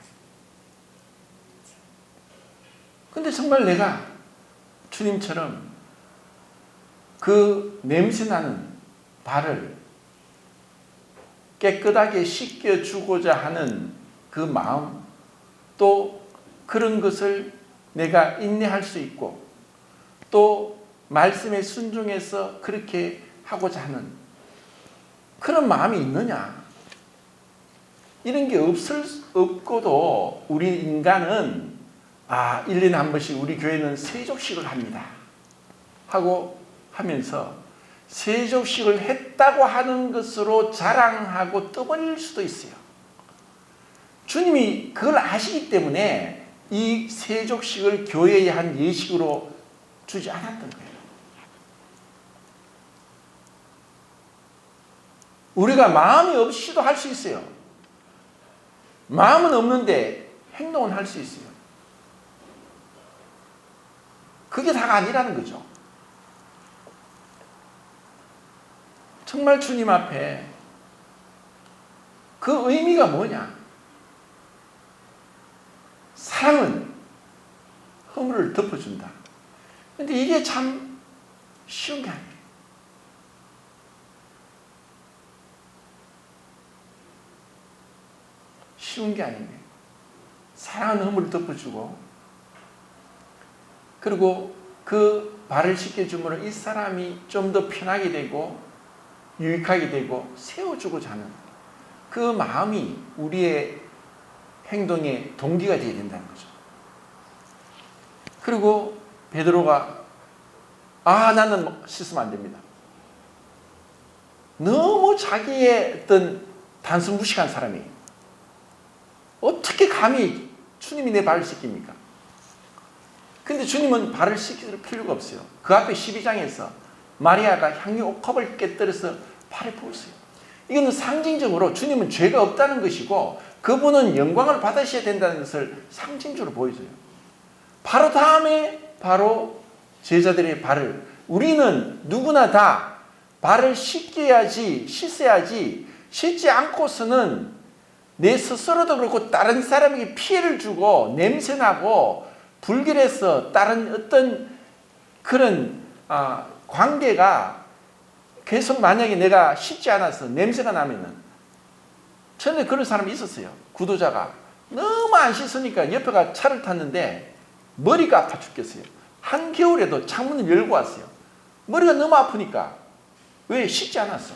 근데 정말 내가 주님처럼 그 냄새나는 발을 깨끗하게 씻겨주고자 하는 그 마음, 또 그런 것을 내가 인내할 수 있고 또 말씀에 순종해서 그렇게 하고자 하는 그런 마음이 있느냐? 이런 게 없고도 우리 인간은 1년에 한 번씩 우리 교회는 세족식을 합니다 하고 하면서 세족식을 했다고 하는 것으로 자랑하고 떠벌릴 수도 있어요. 주님이 그걸 아시기 때문에 이 세족식을 교회의 한 예식으로 주지 않았던 거예요. 우리가 마음이 없이도 할 수 있어요. 마음은 없는데 행동은 할 수 있어요. 그게 다가 아니라는 거죠. 정말 주님 앞에 그 의미가 뭐냐? 사랑은 허물을 덮어준다. 근데 이게 참 쉬운 게 아니에요. 쉬운 게 아니에요. 사랑은 허물을 덮어주고 그리고 그 발을 씻겨줌으로 이 사람이 좀 더 편하게 되고 유익하게 되고 세워주고자 하는 그 마음이 우리의 행동의 동기가 되어야 된다는 거죠. 그리고 베드로가 나는 씻으면 안 됩니다. 너무 자기의 어떤 단순 무식한 사람이 어떻게 감히 주님이 내 발을 씻깁니까? 근데 주님은 발을 씻길 필요가 없어요. 그 앞에 12장에서 마리아가 향유 옥컵을 깨뜨려서 발에 부었어요. 이거는 상징적으로 주님은 죄가 없다는 것이고 그분은 영광을 받으셔야 된다는 것을 상징적으로 보여줘요. 바로 다음에 바로 제자들의 발을, 우리는 누구나 다 발을 씻겨야지, 씻어야지, 씻지 않고서는 내 스스로도 그렇고 다른 사람에게 피해를 주고 냄새나고 불결해서 다른 어떤 그런 관계가 계속 만약에 내가 씻지 않아서 냄새가 나면은, 전에 그런 사람이 있었어요. 구도자가 너무 안 씻으니까 옆에가 차를 탔는데 머리가 아파 죽겠어요. 한겨울에도 창문을 열고 왔어요. 머리가 너무 아프니까. 왜? 씻지 않았어.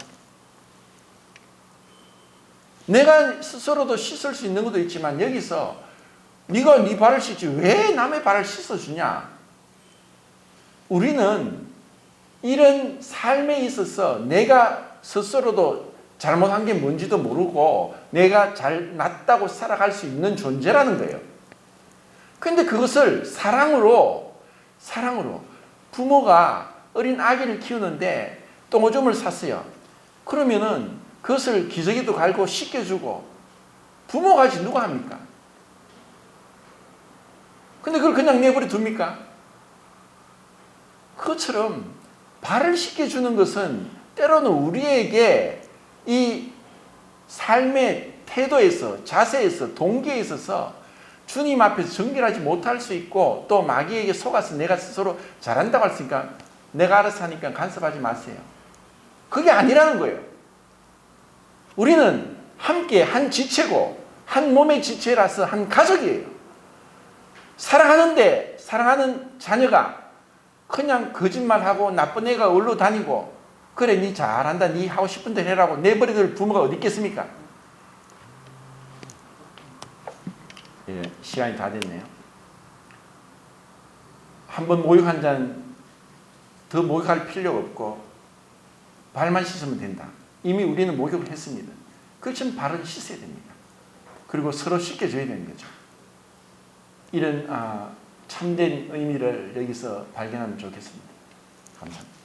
내가 스스로도 씻을 수 있는 것도 있지만 여기서 네가 네 발을 씻지 왜 남의 발을 씻어주냐? 우리는 이런 삶에 있어서 내가 스스로도 잘못한 게 뭔지도 모르고 내가 잘났다고 살아갈 수 있는 존재라는 거예요. 근데 그것을 사랑으로 부모가 어린 아기를 키우는데 똥오줌을 쌌어요. 그러면은 그것을 기저귀도 갈고 씻겨주고 부모가 하지 누가 합니까? 근데 그걸 그냥 내버려 둡니까? 그것처럼 발을 씻겨주는 것은 때로는 우리에게 이 삶의 태도에서, 자세에서, 동기에 있어서 주님 앞에서 정결하지 못할 수 있고 또 마귀에게 속아서 내가 스스로 잘한다고 했으니까 내가 알아서 하니까 간섭하지 마세요. 그게 아니라는 거예요. 우리는 함께 한 지체고 한 몸의 지체라서 한 가족이에요. 사랑하는데 사랑하는 자녀가 그냥 거짓말하고 나쁜 애가 얼로 다니고 그래 니 잘한다 니 하고 싶은 대로 해라고 내버려둘 부모가 어디 있겠습니까? 예, 시간이 다 됐네요. 한번 목욕 한 잔 더 목욕할 필요가 없고 발만 씻으면 된다. 이미 우리는 목욕을 했습니다. 그렇지만 발은 씻어야 됩니다. 그리고 서로 씻겨줘야 되는 거죠. 이런 참된 의미를 여기서 발견하면 좋겠습니다. 감사합니다.